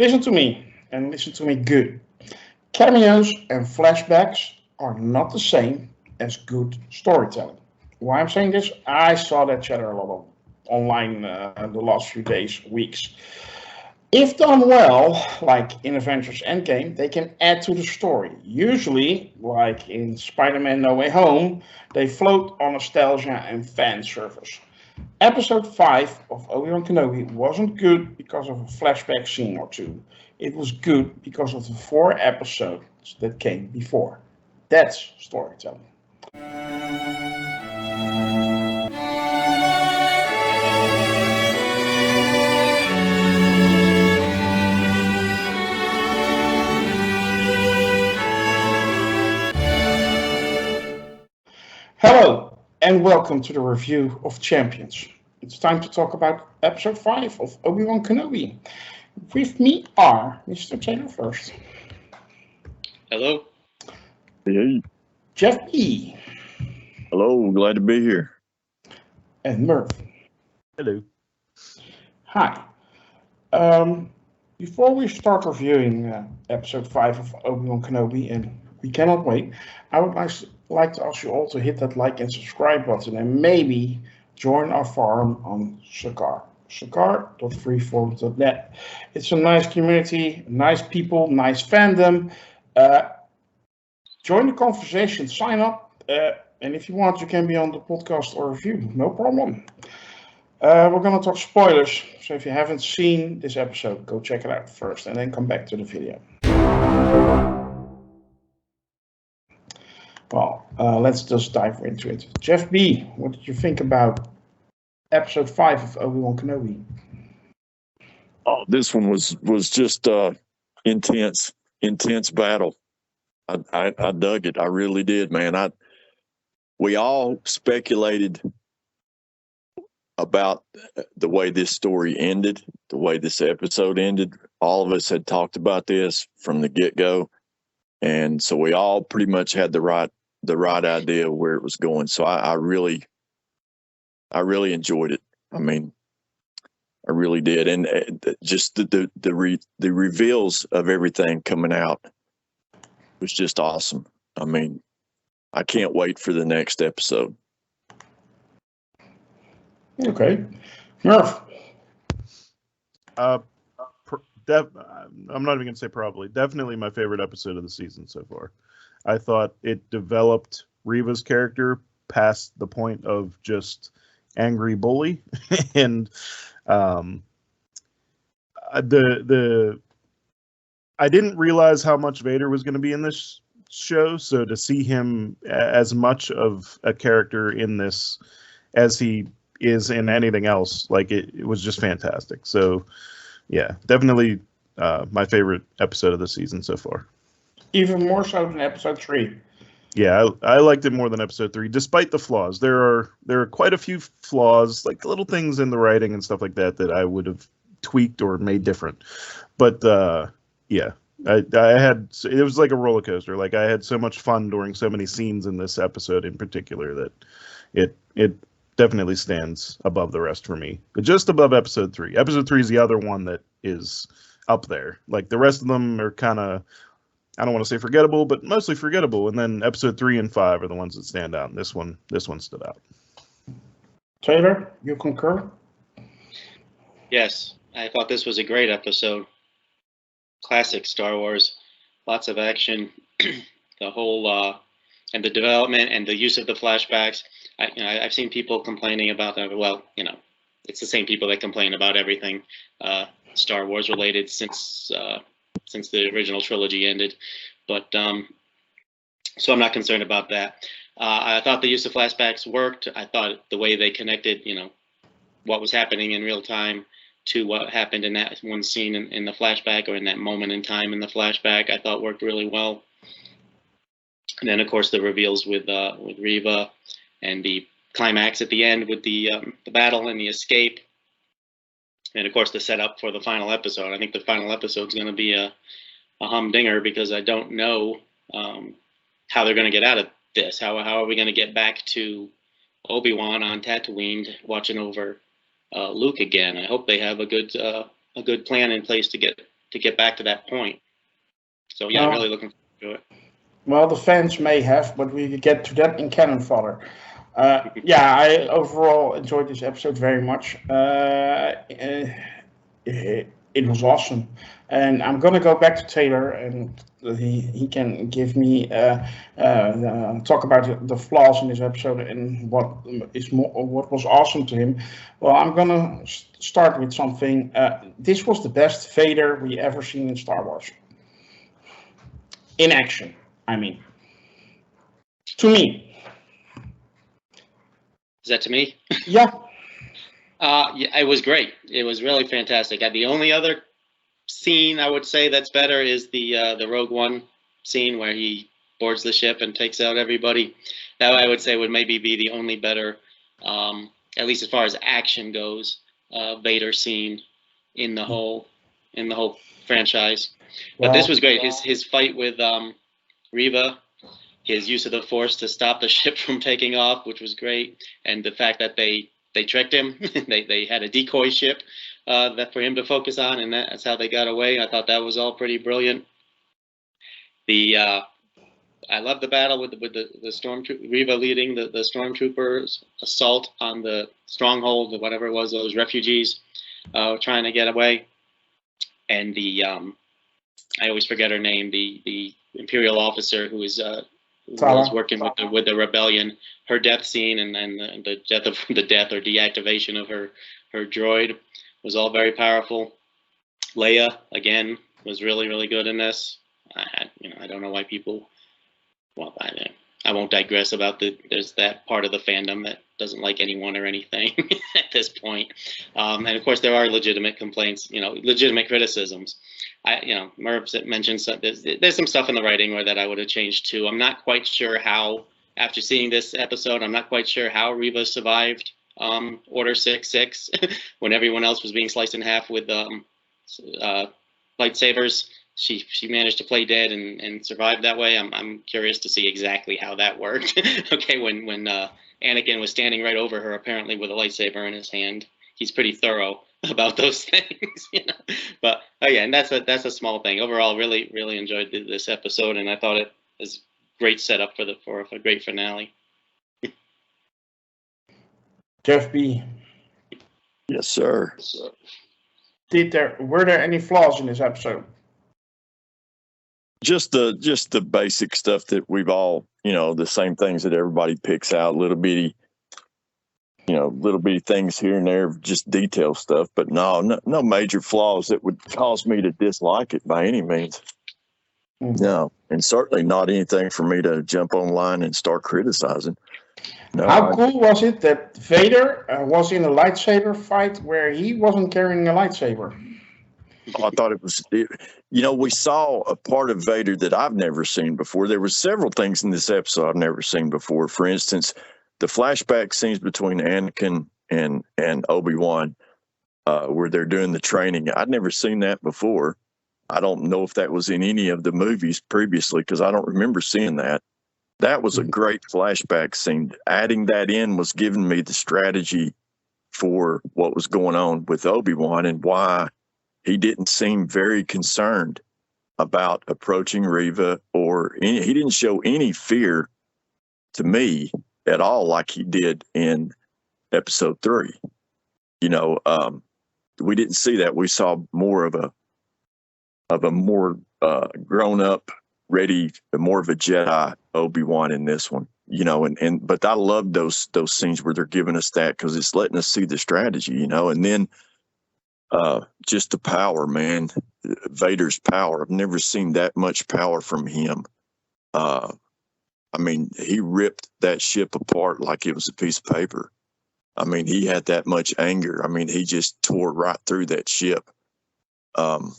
Listen to me, and listen to me good. Cameos and flashbacks are not the same as good storytelling. Why I'm saying this? I saw that chatter a lot of online the last few days, weeks. If done well, like in Avengers Endgame, they can add to the story. Usually, like in Spider-Man No Way Home, they float on nostalgia and fan service. Episode 5 of Obi-Wan Kenobi wasn't good because of a flashback scene or two. It was good because of the 4 episodes that came before. That's storytelling. Hello, and welcome to the review of Champions. It's time to talk about episode 5 of Obi-Wan Kenobi. With me are Mr. Taylor first. Hello. Hey. Jeff B. Hello, glad to be here. And Merv. Hello. Hi. Before we start reviewing episode 5 of Obi-Wan Kenobi, and we cannot wait, I would like to ask you all to hit that like and subscribe button and maybe join our forum on Sakar. Sakar.freeforums.net. It's a nice community, nice people, nice fandom. Join the conversation, sign up, and if you want, you can be on the podcast or review, no problem. We're going to talk spoilers, so if you haven't seen this episode, go check it out first and then come back to the video. Well, let's just dive into it. Jeff B., what did you think about episode 5 of Obi-Wan Kenobi? Oh, this one was just intense battle. I dug it. I really did, man. We all speculated about the way this story ended, the way this episode ended. All of us had talked about this from the get-go, and so we all pretty much had the right idea of where it was going. So I really enjoyed it. I mean, I really did, and just the reveals of everything coming out was just awesome. I mean, I can't wait for the next episode. Okay. Merv. I'm not even going to say probably. Definitely my favorite episode of the season so far. I thought it developed Reva's character past the point of just angry bully, and I didn't realize how much Vader was going to be in this show, so to see him as much of a character in this as he is in anything else, like it was just fantastic. So yeah, definitely my favorite episode of the season so far. Even more so than episode 3. Yeah, I liked it more than episode 3, despite the flaws. There are quite a few flaws, like little things in the writing and stuff like that I would have tweaked or made different. But yeah, I had, it was like a roller coaster. Like I had so much fun during so many scenes in this episode in particular that it definitely stands above the rest for me. But just above episode 3. Episode 3 is the other one that is up there. Like the rest of them are kind of, I don't want to say forgettable, but mostly forgettable. And then episode 3 and 5 are the ones that stand out. And this one stood out. Taylor, you concur? Yes, I thought this was a great episode. Classic Star Wars, lots of action, the whole and the development and the use of the flashbacks. I've seen people complaining about that. Well, it's the same people that complain about everything Star Wars related since the original trilogy ended. But so I'm not concerned about that. I thought the use of flashbacks worked. I thought the way they connected, what was happening in real time to what happened in that one scene in the flashback, or in that moment in time in the flashback, I thought worked really well. And then, of course, the reveals with Reva, and the climax at the end with the battle and the escape, and of course the setup for the final episode. I think the final episode is going to be a humdinger, because I don't know how they're going to get out of this. How are we going to get back to Obi-Wan on Tatooine watching over Luke again? I hope they have a good plan in place to get to get back to that point. So yeah, Well, really looking forward to it. well, the fans may have, but we get to that in canon fodder. Yeah, I overall enjoyed this episode very much. It was awesome, and I'm gonna go back to Taylor, and he can give me talk about the flaws in this episode and what was awesome to him. Well, I'm gonna start with something. This was the best Vader we ever seen in Star Wars in action. I mean, to me. Is that to me? Yeah. Yeah, it was great. It was really fantastic. The only other scene I would say that's better is the Rogue One scene where he boards the ship and takes out everybody. That I would say would maybe be the only better, at least as far as action goes, Vader scene in the whole franchise. But this was great. His fight with Reva, his use of the Force to stop the ship from taking off, which was great, and the fact that they tricked him. they had a decoy ship that for him to focus on, and that's how they got away. I thought that was all pretty brilliant. I love the battle with the stormtrooper, Reva leading the stormtroopers assault on the stronghold, whatever it was, those refugees trying to get away, and I always forget her name, the Imperial officer who was working with the rebellion. Her death scene and the death or deactivation of her droid was all very powerful. Leia again was really good in this. I don't know why people. Well, I won't digress about there's that part of the fandom that doesn't like anyone or anything at this point. And of course there are legitimate complaints, legitimate criticisms. Merv mentioned there's some stuff in the writing that I would have changed too. I'm not quite sure how, after seeing this episode, I'm not quite sure how Reva survived Order 66 when everyone else was being sliced in half with lightsabers. She managed to play dead and survive that way. I'm curious to see exactly how that worked. Okay, when Anakin was standing right over her, apparently with a lightsaber in his hand. He's pretty thorough about those things, But again, that's a small thing. Overall, really enjoyed this episode, and I thought it was great setup for a great finale. Jeff B. Yes, sir. Were there any flaws in this episode? Just the basic stuff that we've all, the same things that everybody picks out, little bitty things here and there, just detail stuff, but no major flaws that would cause me to dislike it by any means. Mm-hmm. No, and certainly not anything for me to jump online and start criticizing. No, How cool was it that Vader was in a lightsaber fight where he wasn't carrying a lightsaber? I thought it was, we saw a part of Vader that I've never seen before. There were several things in this episode I've never seen before. For instance, the flashback scenes between Anakin and Obi-Wan, where they're doing the training. I'd never seen that before. I don't know if that was in any of the movies previously, because I don't remember seeing that. That was a great flashback scene. Adding that in was giving me the strategy for what was going on with Obi-Wan and why he didn't seem very concerned about approaching Reva, he didn't show any fear to me at all like he did in episode 3. We didn't see that. We saw more of a more grown up, ready, more of a Jedi Obi-Wan in this one. But I love those scenes where they're giving us that, because it's letting us see the strategy, and then just the power, man. Vader's power. I've never seen that much power from him. He ripped that ship apart like it was a piece of paper. He had that much anger. He just tore right through that ship. And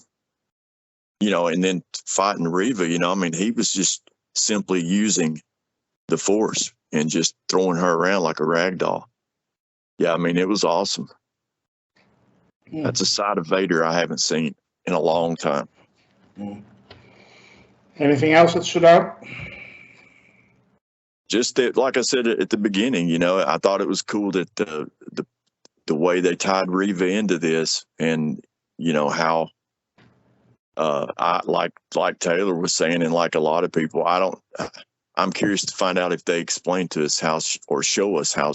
then fighting Reva, he was just simply using the Force and just throwing her around like a rag doll. Yeah, it was awesome. That's a side of Vader I haven't seen in a long time. Anything else that stood out? Just that, like I said at the beginning, I thought it was cool that the way they tied Reva into this, and how I like Taylor was saying, and like a lot of people, I'm curious to find out if they explain to us or show us how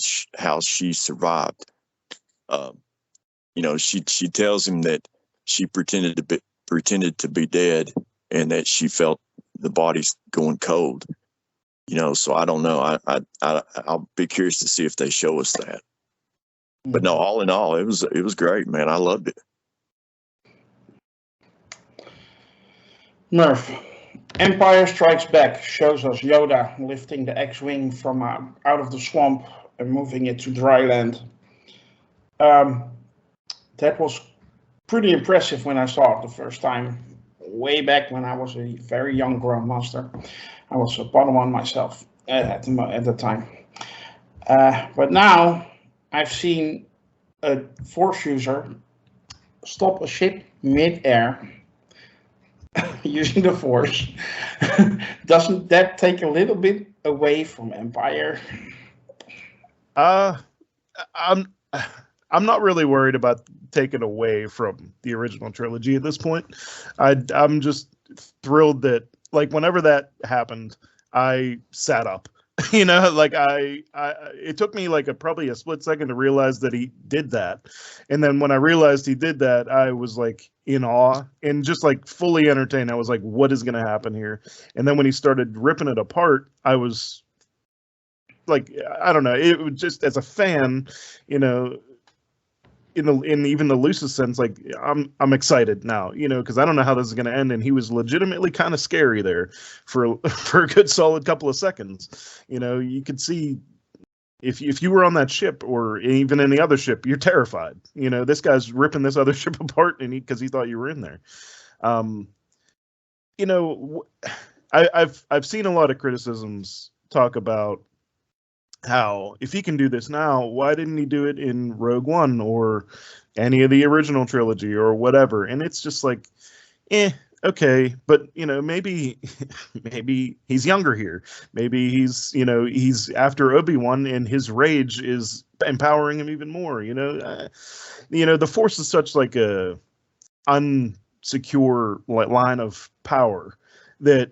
she survived. She tells him that she pretended to be dead, and that she felt the body's going cold. So I don't know. I'll be curious to see if they show us that. But no, all in all, it was great, man. I loved it. Merv, Empire Strikes Back shows us Yoda lifting the X-Wing from out of the swamp and moving it to dry land. That was pretty impressive when I saw it the first time, way back when I was a very young Grandmaster. I was a Padawan myself at the time. But now I've seen a Force user stop a ship mid-air using the Force. Doesn't that take a little bit away from Empire? I'm not really worried about taking away from the original trilogy at this point. I'm just thrilled that, like, whenever that happened, I sat up. Like it took me like probably a split second to realize that he did that, and then when I realized he did that, I was like in awe and just like fully entertained. I was like, "What is going to happen here?" And then when he started ripping it apart, I was like, I don't know. It was just, as a fan, in even the loosest sense, like I'm excited now, because I don't know how this is going to end, and he was legitimately kind of scary there for a good solid couple of seconds. You could see if you were on that ship or even any other ship, you're terrified. This guy's ripping this other ship apart, and because he thought you were in there. I've seen a lot of criticisms talk about how, if he can do this now, why didn't he do it in Rogue One or any of the original trilogy or whatever? And it's just like, okay, but maybe he's younger here. Maybe he's after Obi-Wan, and his rage is empowering him even more. The Force is such like a unsecure line of power that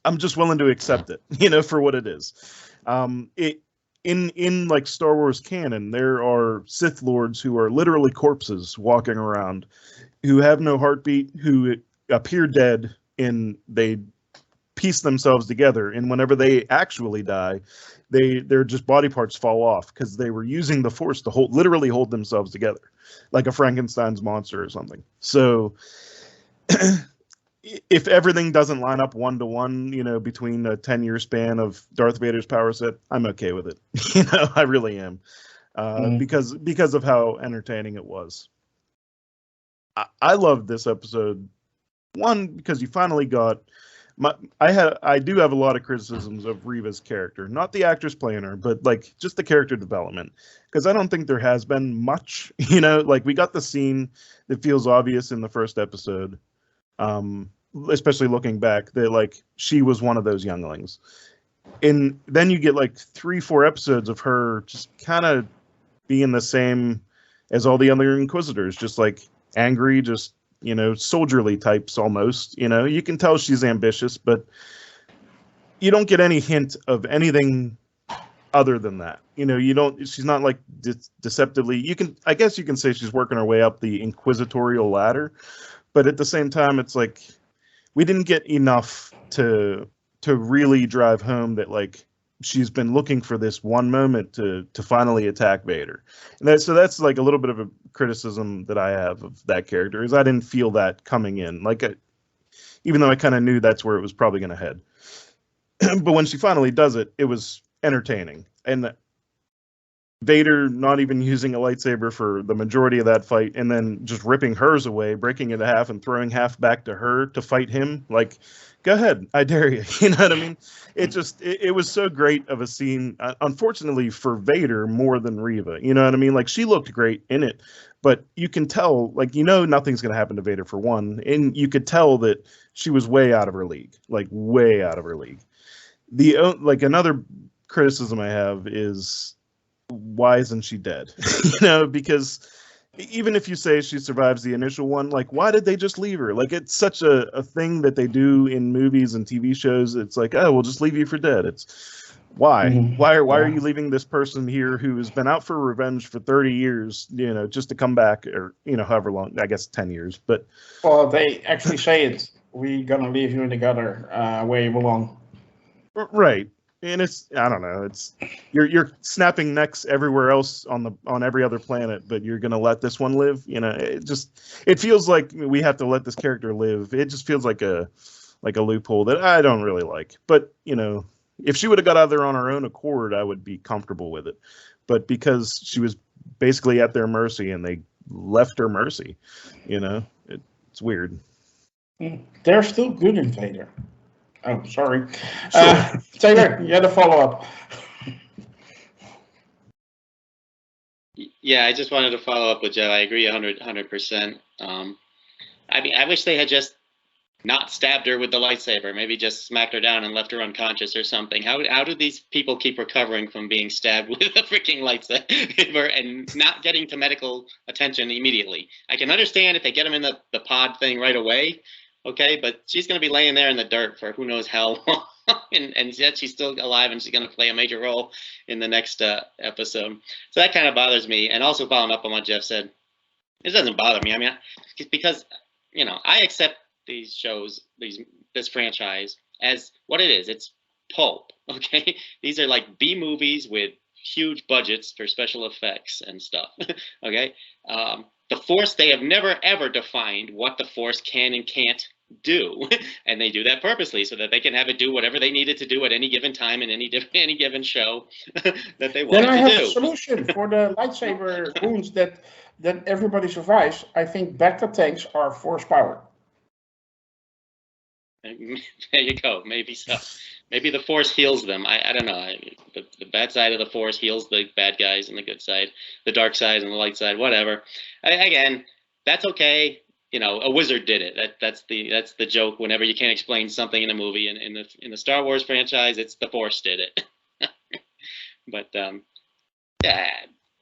I'm just willing to accept it, for what it is. In like Star Wars canon, there are Sith Lords who are literally corpses walking around, who have no heartbeat, who appear dead, and they piece themselves together. And whenever they actually die, their just body parts fall off because they were using the Force to literally hold themselves together, like a Frankenstein's monster or something. So if everything doesn't line up 1-to-1, between a 10-year span of Darth Vader's power set, I'm okay with it. I really am, because of how entertaining it was. I loved this episode. One, because you finally got I do have a lot of criticisms of Reva's character, not the actress playing her, but like just the character development, because I don't think there has been much. Like we got the scene that feels obvious in the first episode. Especially looking back, that like she was one of those younglings, and then you get like 3-4 episodes of her just kind of being the same as all the other Inquisitors, just like angry, just soldierly types almost. You can tell she's ambitious, but you don't get any hint of anything other than that. She's not like deceptively. I guess you can say she's working her way up the inquisitorial ladder. But at the same time, it's like we didn't get enough to really drive home that like she's been looking for this one moment to finally attack Vader. And that's like a little bit of a criticism that I have of that character, is I didn't feel that coming in. Like even though I kind of knew that's where it was probably going to head. But when she finally does it, it was entertaining. And Vader not even using a lightsaber for the majority of that fight, and then just ripping hers away, breaking it in half, and throwing half back to her to fight him. Like, go ahead, I dare you. You know what I mean? It was so great of a scene. Unfortunately for Vader, more than Reva. You know what I mean? Like, she looked great in it, but you can tell, like, nothing's going to happen to Vader for one, and you could tell that she was way out of her league, like way out of her league. Another criticism I have is, why isn't she dead? Because even if you say she survives the initial one, like, why did they just leave her? Like, it's such a thing that they do in movies and TV shows. It's like, oh, we'll just leave you for dead. It's why? Mhm. Why are Yeah. you leaving this person here who has been out for revenge for 30 years, just to come back, or, however long, I guess 10 years. But Well, they actually say it. We're gonna leave you in the gutter where you belong. right. And I don't know, it's you're snapping necks everywhere else on every other planet, but you're gonna let this one live. It feels like we have to let this character live. It just feels like a loophole that I don't really like. But if she would have got out there on her own accord, I would be comfortable with it. But because she was basically at their mercy and they left her mercy, it's weird. They're still good in Vader. Oh, sorry. Sure. Taylor, you had a follow-up. Yeah, I just wanted to follow up with Joe. I agree 100%. I mean, I wish they had just not stabbed her with the lightsaber. Maybe just smacked her down and left her unconscious or something. How do these people keep recovering from being stabbed with a freaking lightsaber and not getting to medical attention immediately? I can understand if they get them in the pod thing right away, okay, but she's going to be laying there in the dirt for who knows how long, and yet she's still alive and she's going to play a major role in the next episode. So that kind of bothers me. And also following up on what Jeff said, it doesn't bother me. I mean, because I accept these shows, this franchise as what it is. It's pulp, okay? These are like B movies with huge budgets for special effects and stuff, okay? The Force, they have never ever defined what the Force can and can't do, and they do that purposely so that they can have it do whatever they need it to do at any given time in any given show that they want Then I it have to a do. solution for the lightsaber wounds that everybody survives. I think bacta tanks are Force powered. There you go. Maybe so. Maybe the Force heals them. I don't know. The bad side of the Force heals the bad guys, and the good side, the dark side and the light side, whatever. Again, that's okay. A wizard did it. That's the joke. Whenever you can't explain something in a movie, in the Star Wars franchise, it's the Force did it. But yeah,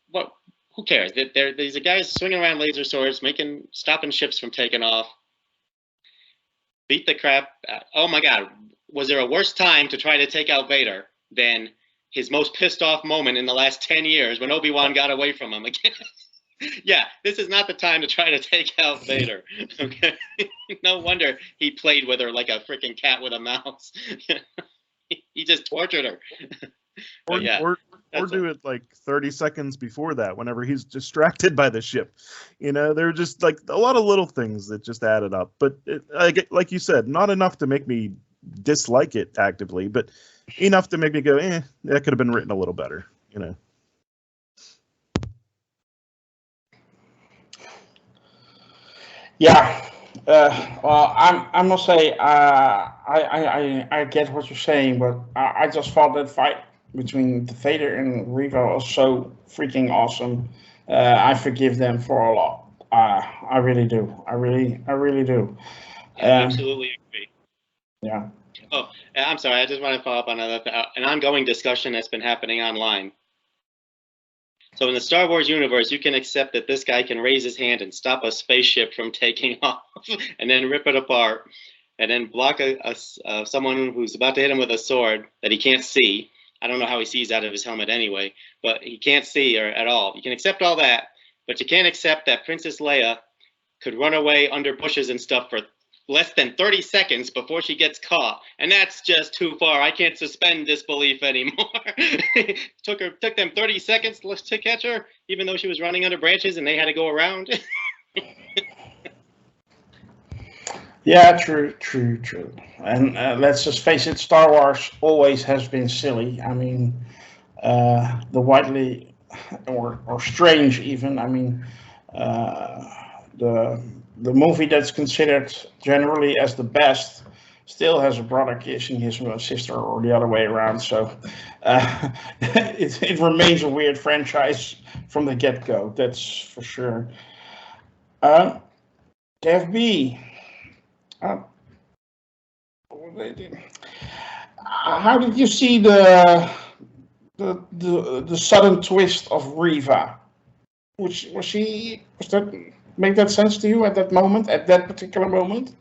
what? Who cares? These are guys swinging around laser swords, stopping ships from taking off. Beat the crap. Oh my God. Was there a worse time to try to take out Vader than his most pissed off moment in the last 10 years when Obi-Wan got away from him again? Yeah, this is not the time to try to take out Vader. Okay. No wonder he played with her like a freaking cat with a mouse. He just tortured her. But yeah. Or do it like 30 seconds before that, whenever he's distracted by the ship. There are just like a lot of little things that just added up. But like you said, not enough to make me dislike it actively, but enough to make me go, that could have been written a little better. Yeah. Well, I must say, I get what you're saying, but I just thought that fight between the Vader and Reva was so freaking awesome. I forgive them for a lot. I really do. I really do. I absolutely agree. Yeah. Oh, I'm sorry. I just want to follow up on an ongoing discussion that's been happening online. So in the Star Wars universe, you can accept that this guy can raise his hand and stop a spaceship from taking off, and then rip it apart, and then block someone who's about to hit him with a sword that he can't see. I don't know how he sees out of his helmet anyway, but he can't see at all. You can accept all that, but you can't accept that Princess Leia could run away under bushes and stuff for less than 30 seconds before she gets caught, and that's just too far. I can't suspend disbelief anymore. Took them 30 seconds to catch her, even though she was running under branches and they had to go around. Yeah, true. And let's just face it, Star Wars always has been silly. I mean, the widely or strange even. I mean, the movie that's considered generally as the best still has a brother kissing his sister or the other way around. So it remains a weird franchise from the get-go. That's for sure. Dev B. How did you see the sudden twist of Reva? Was that make that sense to you at that moment, at that particular moment?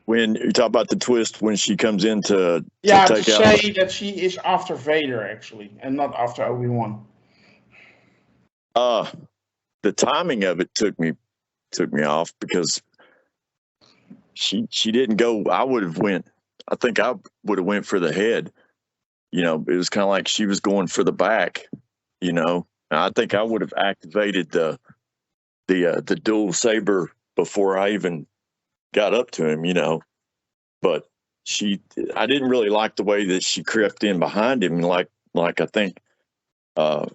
When you talk about the twist when she comes in to Yeah, to take out. say that she is after Vader actually, and not after Obi-Wan. The timing of it took me off because she didn't go. I think I would have went for the head. You know, it was kind of like she was going for the back. You know, and I think I would have activated the dual saber before I even got up to him. You know, but I didn't really like the way that she crept in behind him. Like I think I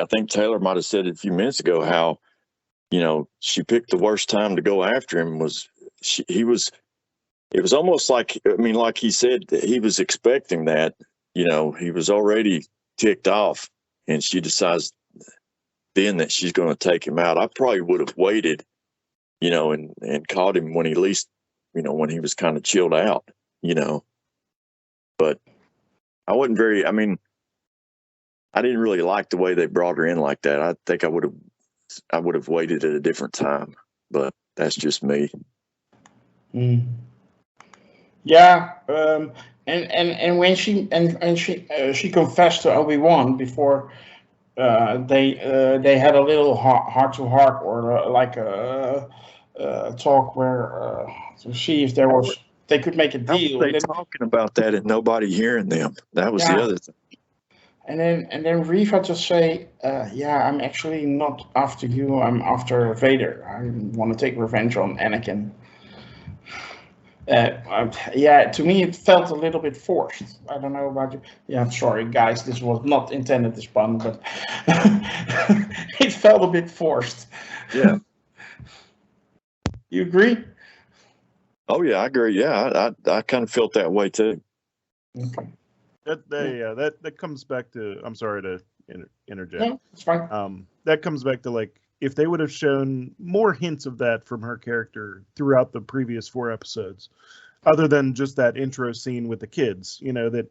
think Taylor might have said it a few minutes ago how, you know, she picked the worst time to go after him. It was almost like, I mean, like he said, he was expecting that, you know, he was already ticked off, and she decides then that she's going to take him out. I probably would have waited, you know, and caught him when he least, you know, when he was kind of chilled out, you know, but I mean, I didn't really like the way they brought her in like that. I think I would have waited at a different time, but that's just me. Yeah, and when she confessed to Obi-Wan before they had a little heart to heart, or like a talk where to see if they could make a How deal. were they talking about that and nobody hearing them? That was the other thing. And then Reva just say, yeah, I'm actually not after you. I'm after Vader. I want to take revenge on Anakin. Yeah, to me it felt a little bit forced. I don't know about you. Yeah, I'm sorry, guys. This was not intended as pun, but it felt a bit forced. Yeah. You agree? Oh yeah, I agree. Yeah, I kind of felt that way too. Okay. That comes back to. I'm sorry to interject. No, it's fine. That comes back to, like, if they would have shown more hints of that from her character throughout the previous 4 episodes, other than just that intro scene with the kids, you know, that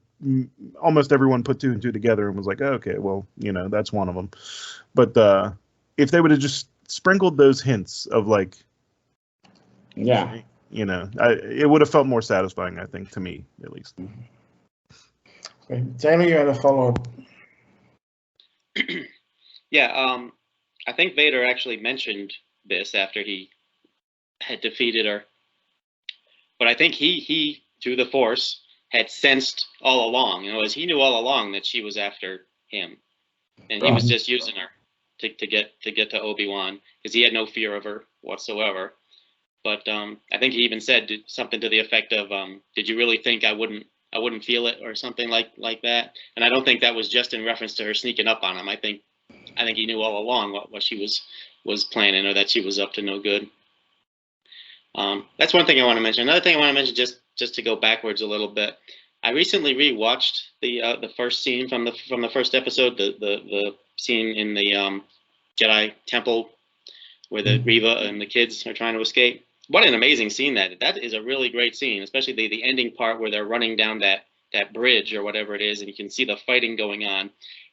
almost everyone put 2 and 2 together and was like, oh, okay, well, you know, that's one of them. But if they would have just sprinkled those hints of, like, yeah, you know, it would have felt more satisfying, I think, to me at least. Okay. Taylor, you had a follow-up. Yeah, I think Vader actually mentioned this after he had defeated her. But I think he through the Force had sensed all along, you know, as he knew all along that she was after him, and he was just using her to get to Obi-Wan because he had no fear of her whatsoever. But I think he even said something to the effect of, "Did you really think I wouldn't feel it?" or something like that. And I don't think that was just in reference to her sneaking up on him. I think he knew all along what she was planning, or that she was up to no good. That's one thing I want to mention. Another thing I want to mention, just to go backwards a little bit. I recently rewatched the first scene from the first episode, the scene in the Jedi Temple where the Reva and the kids are trying to escape. What an amazing scene that is a really great scene, especially the ending part where they're running down that bridge or whatever it is, and you can see the fighting going on,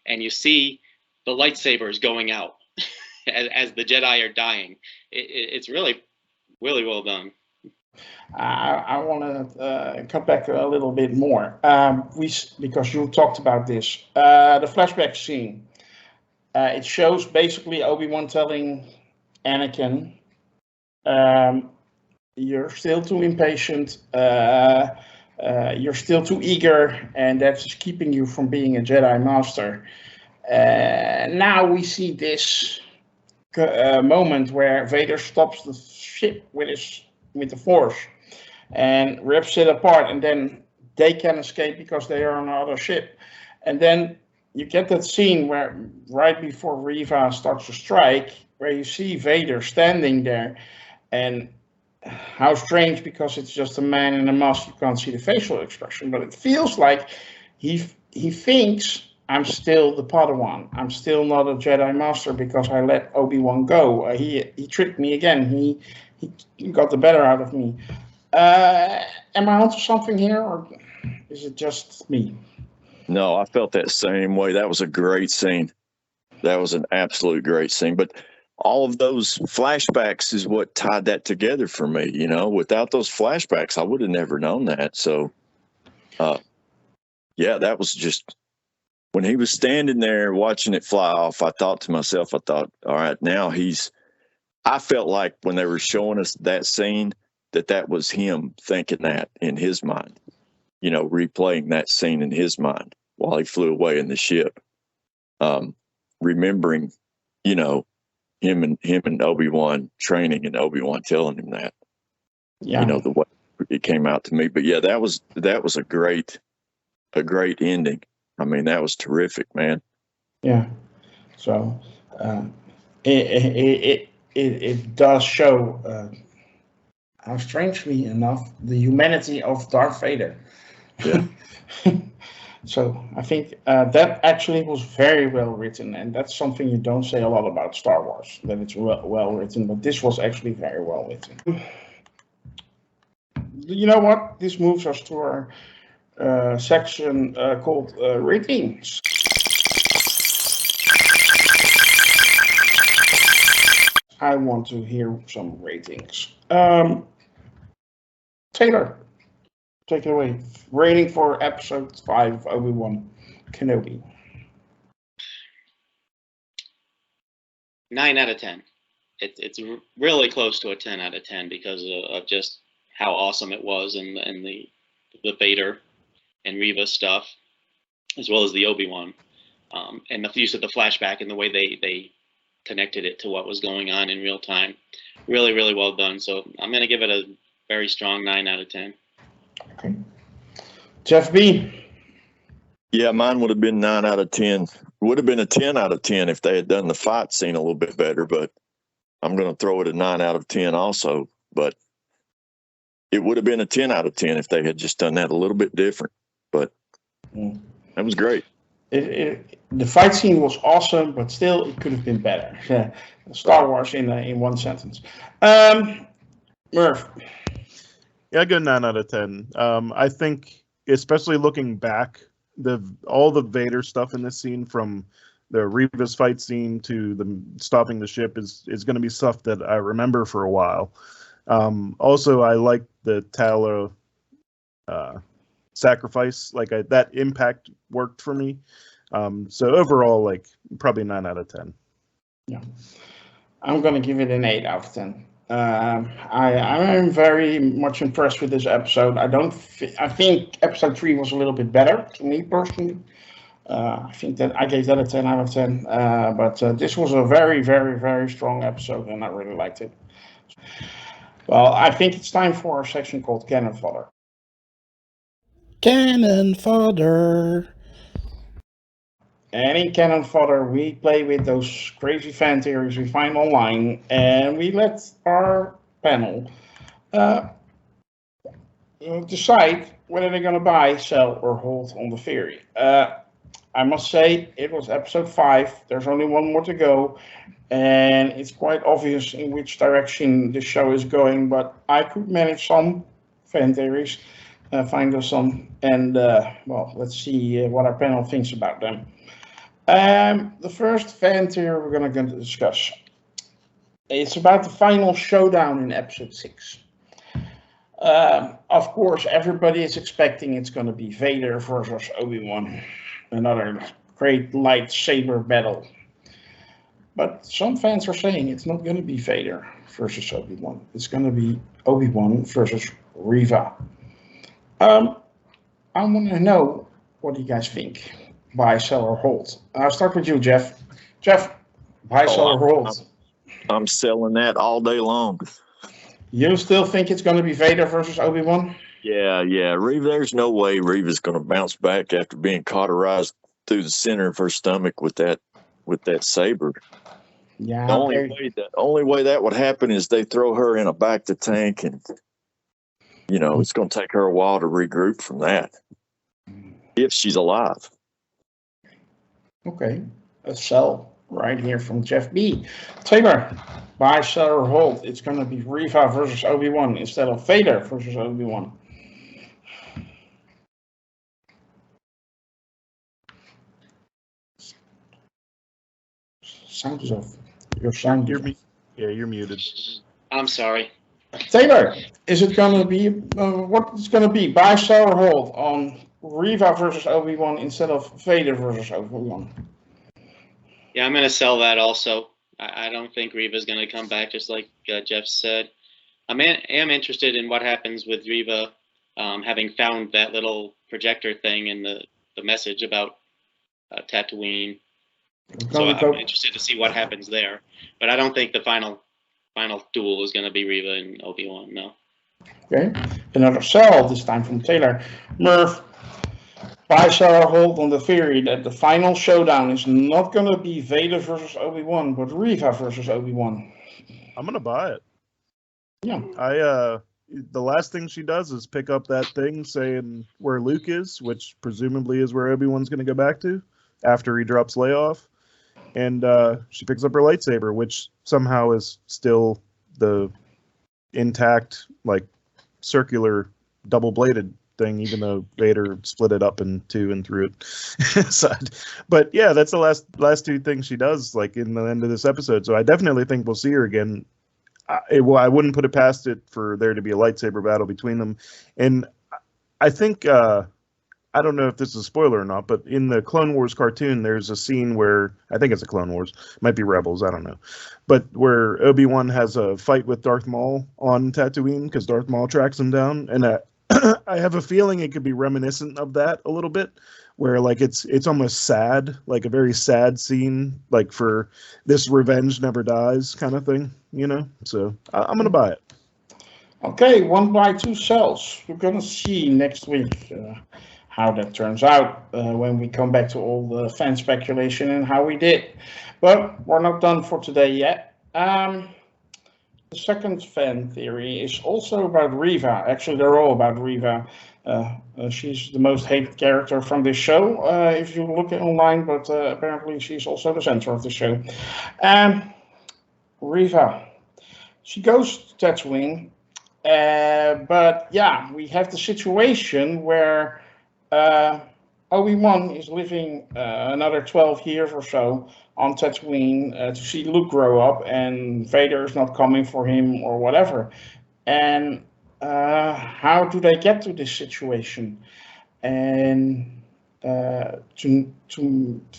and you see the lightsabers going out as the Jedi are dying. It's really well done. I want to cut back a little bit more. Because you talked about this, the flashback scene. It shows basically Obi-Wan telling Anakin, "You're still too impatient. You're still too eager, and that's keeping you from being a Jedi Master." Now we see this moment where Vader stops the ship with the Force and rips it apart, and then they can escape because they are on another ship. And then you get that scene where right before Reva starts to strike, where you see Vader standing there, and how strange, because it's just a man in a mask, you can't see the facial expression, but it feels like he thinks, I'm still the Padawan. I'm still not a Jedi Master because I let Obi-Wan go. He tricked me again. He got the better out of me. Am I onto something here, or is it just me? No, I felt that same way. That was a great scene. That was an absolute great scene. But all of those flashbacks is what tied that together for me. You know, without those flashbacks, I would have never known that. So, yeah, that was just when he was standing there watching it fly off. I thought to myself, all right, now I felt like when they were showing us that scene, that was him thinking that in his mind, you know, replaying that scene in his mind while he flew away in the ship, remembering, you know, him and Obi-Wan training and Obi-Wan telling him that, Yeah. you know, the way it came out to me. But yeah, that was a great ending. I mean, that was terrific, man. Yeah. So it does show how, strangely enough, the humanity of Darth Vader. Yeah. So I think that actually was very well written, and that's something you don't say a lot about Star Wars, that it's well written, but this was actually very well written. You know what? This moves us to our section called ratings. I want to hear some ratings. Taylor, take it away. Rating for episode 5 Obi-Wan Kenobi. 9 out of 10. It's really close to a 10 out of 10 because of just how awesome it was, and the Vader and Reva stuff, as well as the Obi-Wan, and the use of the flashback and the way they connected it to what was going on in real time. Really, really well done. So I'm going to give it a very strong 9 out of 10. Okay. Jeff B. Yeah, mine would have been 9 out of 10. Would have been a 10 out of 10 if they had done the fight scene a little bit better, but I'm going to throw it a 9 out of 10 also. But it would have been a 10 out of 10 if they had just done that a little bit different. But that was great. The fight scene was awesome, but still, it could have been better. Star Wars in one sentence. Merv. Yeah, I go 9 out of 10. I think, especially looking back, all the Vader stuff in this scene, from the Reva's fight scene to the stopping the ship, is going to be stuff that I remember for a while. Also, I like the Tala sacrifice. Like, that impact worked for me. So overall, like, probably 9 out of 10. Yeah, I'm gonna give it an 8 out of 10. I'm very much impressed with this episode. I think episode 3 was a little bit better to me personally. I think that I gave that a 10 out of 10. But this was a very, very, very strong episode, and I really liked it. Well, I think it's time for a section called Cannon Fodder. Cannon Fodder. And in Cannon Fodder, we play with those crazy fan theories we find online, and we let our panel decide whether they're going to buy, sell, or hold on the theory. I must say, it was episode 5. There's only one more to go, and it's quite obvious in which direction the show is going, but I could manage some fan theories, find us some, and well, let's see what our panel thinks about them. The first fan theory we're going to discuss, it's about the final showdown in episode 6. Of course, everybody is expecting it's going to be Vader versus Obi-Wan, another great lightsaber battle. But some fans are saying it's not going to be Vader versus Obi-Wan. It's going to be Obi-Wan versus Reva. I want to know, what do you guys think? Buy, sell, or hold? I'll start with you, Jeff. Jeff, buy, sell, or hold? I'm selling that all day long. You still think it's going to be Vader versus Obi-Wan? Yeah. Reva, there's no way Reva's going to bounce back after being cauterized through the center of her stomach with that saber. Yeah. The only way that would happen is they throw her in a bacta tank, and you know it's going to take her a while to regroup from that, if she's alive. Okay, a sell right here from Jeff B. Taylor, buy, sell, or hold? It's going to be Reva versus Obi-Wan instead of Vader versus Obi-Wan. sound is off. Your sound is off. Yeah, you're muted. I'm sorry. Taylor, is it going to be, what it's going to be, buy, sell, or hold on Reva versus Obi-Wan instead of Vader versus Obi-Wan? Yeah, I'm going to sell that also. I don't think Reva's going to come back, just like Jeff said. I am interested in what happens with Reva having found that little projector thing and the message about Tatooine. So I'm interested to see what happens there. But I don't think the final duel is going to be Reva and Obi-Wan, no. Okay, another sell, this time from Taylor. Merv, buy, sell, or hold on the theory that the final showdown is not going to be Vader versus Obi-Wan, but Reva versus Obi-Wan. I'm going to buy it. Yeah. The last thing she does is pick up that thing saying where Luke is, which presumably is where Obi-Wan's going to go back to after he drops Leia off. And she picks up her lightsaber, which somehow is still the intact, like, circular, double-bladed thing, even though Vader split it up in two and threw it aside. But yeah, that's the last two things she does, like, in the end of this episode. So I definitely think we'll see her again. I wouldn't put it past it for there to be a lightsaber battle between them. And I think... I don't know if this is a spoiler or not, but in the Clone Wars cartoon, there's a scene where, I think it's a Clone Wars, might be Rebels, I don't know, but where Obi-Wan has a fight with Darth Maul on Tatooine because Darth Maul tracks him down, and I have a feeling it could be reminiscent of that a little bit, where like it's almost sad, like a very sad scene, like for this revenge never dies kind of thing, you know? So I'm gonna buy it. Okay, 1 buy, 2 sells. We're gonna see next week how that turns out when we come back to all the fan speculation and how we did. But we're not done for today yet. The second fan theory is also about Reva. Actually, they're all about Reva. She's the most hated character from this show, if you look at online, but apparently she's also the center of the show. Reva, she goes to Tatooine, but yeah, we have the situation where Obi-Wan is living another 12 years or so on Tatooine to see Luke grow up, and Vader is not coming for him or whatever. And how do they get to this situation? And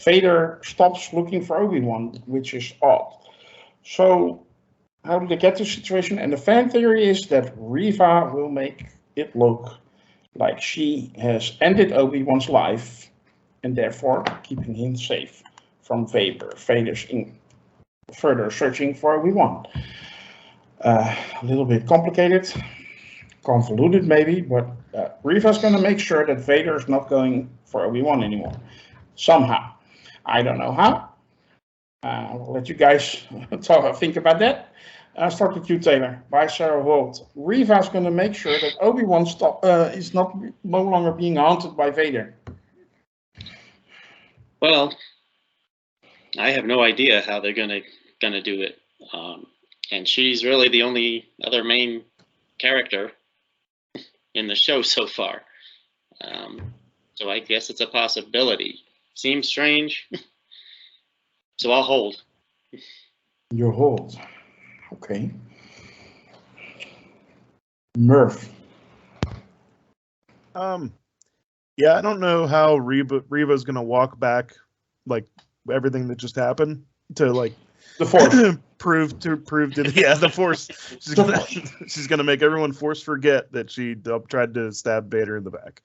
Vader stops looking for Obi-Wan, which is odd. So how do they get to the situation? And the fan theory is that Reva will make it look like she has ended Obi-Wan's life and therefore keeping him safe from Vader's further searching for Obi-Wan. A little bit complicated, convoluted maybe, but Reva's going to make sure that Vader is not going for Obi-Wan anymore. Somehow. I don't know how. I'll let you guys think about that. I'll start with you, Taylor. By Sarah Holt. Reva's going to make sure that Obi-Wan is no longer being haunted by Vader. Well, I have no idea how they're gonna do it, and she's really the only other main character in the show so far. So I guess it's a possibility. Seems strange, so I'll hold. You hold. Okay. Merv. Yeah, I don't know how Reva's gonna walk back, like everything that just happened to like the Force prove to the Force. She's gonna make everyone Force forget that she tried to stab Vader in the back.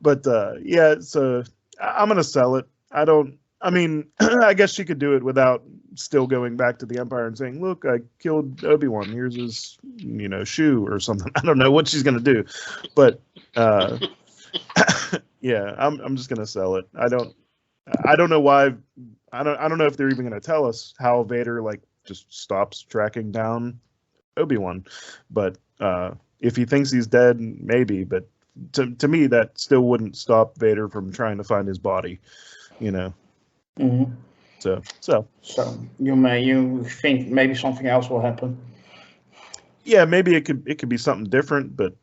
But yeah, so I'm gonna sell it. I mean, I guess she could do it without still going back to the Empire and saying, "Look, I killed Obi-Wan. Here's his, shoe or something." I don't know what she's gonna do, but yeah, I'm just gonna sell it. I don't know why. I don't know if they're even gonna tell us how Vader like just stops tracking down Obi-Wan, but if he thinks he's dead, maybe. But to me, that still wouldn't stop Vader from trying to find his body, Mm-hmm. So you think maybe something else will happen? Yeah, maybe it could be something different, but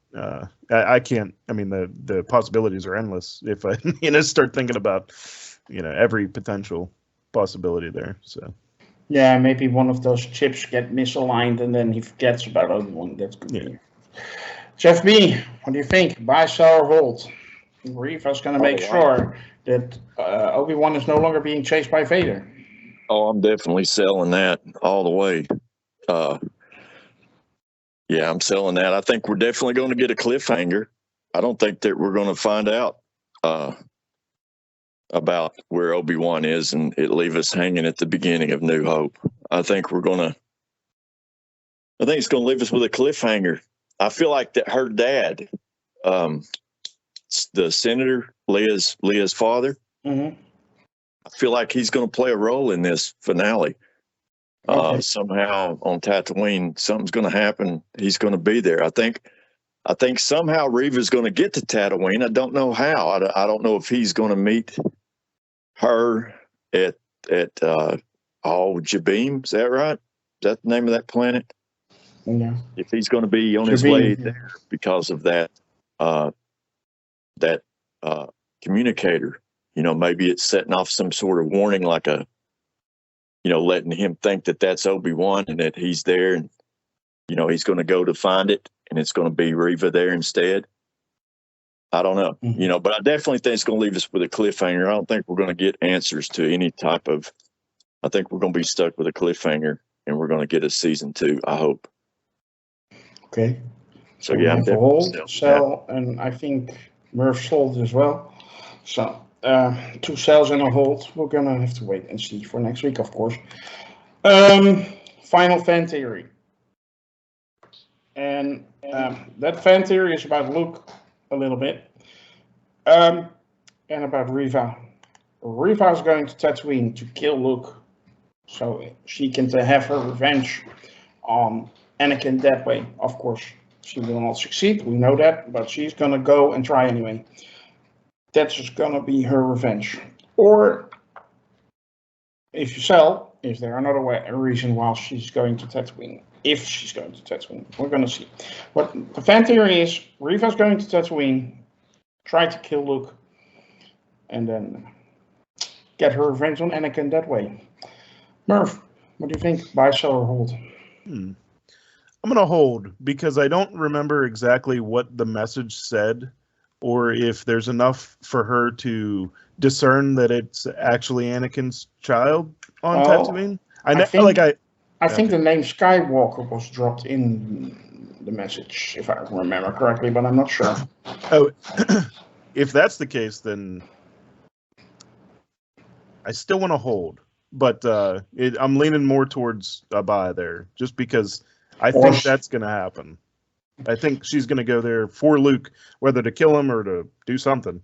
I can't. I mean, the possibilities are endless if I start thinking about every potential possibility there. So Yeah, maybe one of those chips get misaligned and then he forgets about Obi-Wan. That's good. Yeah. Jeff B, what do you think? Buy, sell, or hold? Riva's going to make sure that Obi-Wan is no longer being chased by Vader. Oh, I'm definitely selling that all the way. Yeah, I'm selling that. I think we're definitely going to get a cliffhanger. I don't think that we're going to find out about where Obi-Wan is and it leave us hanging at the beginning of New Hope. I think it's going to leave us with a cliffhanger. I feel like that her dad, the senator, Leah's father, Mm-hmm. I feel like he's going to play a role in this finale. Okay. Somehow on Tatooine, something's going to happen. He's going to be there. I think somehow Reva's going to get to Tatooine. I don't know how. I don't know if he's going to meet her at Jabim. Is that right? Is that the name of that planet? Yeah. If he's going to be on his way there because of that communicator, maybe it's setting off some sort of warning, like letting him think that that's Obi-Wan and that he's there, and he's going to go to find it, and it's going to be Reva there instead. I don't know, Mm-hmm. but I definitely think it's going to leave us with a cliffhanger. I don't think we're going to get answers to any type of. I think we're going to be stuck with a cliffhanger, and we're going to get a season 2. I hope. Okay. So yeah, I'm hold, definitely sell, and I think Merv sold as well. So 2 sells and a hold. We're gonna have to wait and see for next week, of course. Final fan theory, and that fan theory is about Luke a little bit, and about Reva. Reva is going to Tatooine to kill Luke, so she can have her revenge on Anakin that way. Of course, she will not succeed. We know that, but she's gonna go and try anyway. That's just gonna be her revenge. Or if you sell, is there another way, a reason why she's going to Tatooine? If she's going to Tatooine, we're gonna see. What the fan theory is: Reva's going to Tatooine, try to kill Luke, and then get her revenge on Anakin that way. Merv, what do you think? Buy, sell, or hold? I'm gonna hold because I don't remember exactly what the message said, or if there's enough for her to discern that it's actually Anakin's child on Tatooine. I think the name Skywalker was dropped in the message, if I remember correctly, but I'm not sure. Oh, if that's the case, then I still want to hold, but I'm leaning more towards a buy there, just because I think that's going to happen. I think she's going to go there for Luke, whether to kill him or to do something.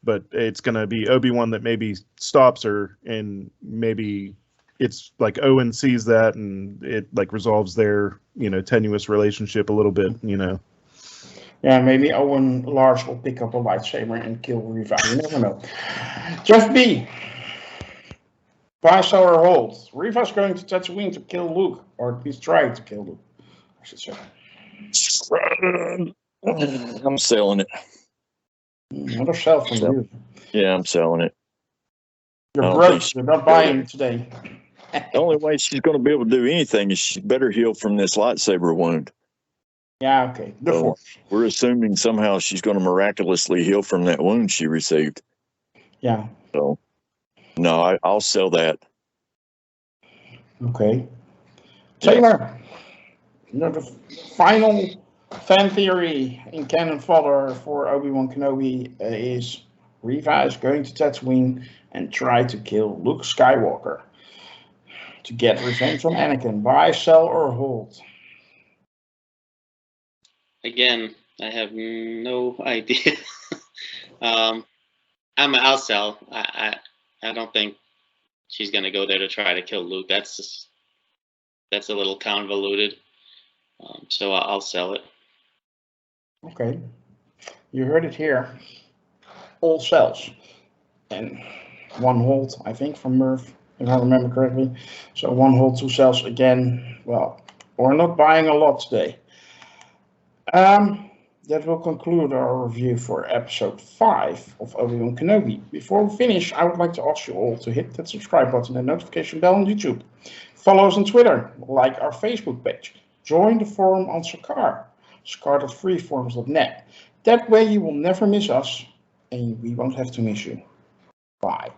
But it's going to be Obi-Wan that maybe stops her, and maybe it's like Owen sees that, and it like resolves their tenuous relationship a little bit. Yeah, maybe Owen Lars will pick up a lightsaber and kill Reva. You never know. Jeff B. Buy, sell, or hold? Reva's going to Tatooine to kill Luke, or at least try to kill Luke, I should say. I'm selling it. Another sell from you. Yeah, I'm selling it. You're broke. You're not buying today. The only way she's going to be able to do anything is she better heal from this lightsaber wound. Yeah, okay. We're assuming somehow she's going to miraculously heal from that wound she received. Yeah. So, no, I'll sell that. Okay. Taylor, the final fan theory in canon fodder for Obi-Wan Kenobi is Reva is going to Tatooine and try to kill Luke Skywalker to get revenge on Anakin. Buy, sell, or hold? Again, I have no idea. I'll sell. I don't think she's gonna go there to try to kill Luke. That's a little convoluted. So I'll sell it. Okay, you heard it here. All sells and 1 hold, I think, from Merv, if I remember correctly. So 1 hold, 2 sells again. Well, we're not buying a lot today. that will conclude our review for episode 5 of Obi-Wan Kenobi. Before we finish, I would like to ask you all to hit that subscribe button and notification bell on YouTube. Follow us on Twitter, like our Facebook page, join the forum on Sakar, sakar.freeforums.net. That way you will never miss us, and we won't have to miss you. Bye.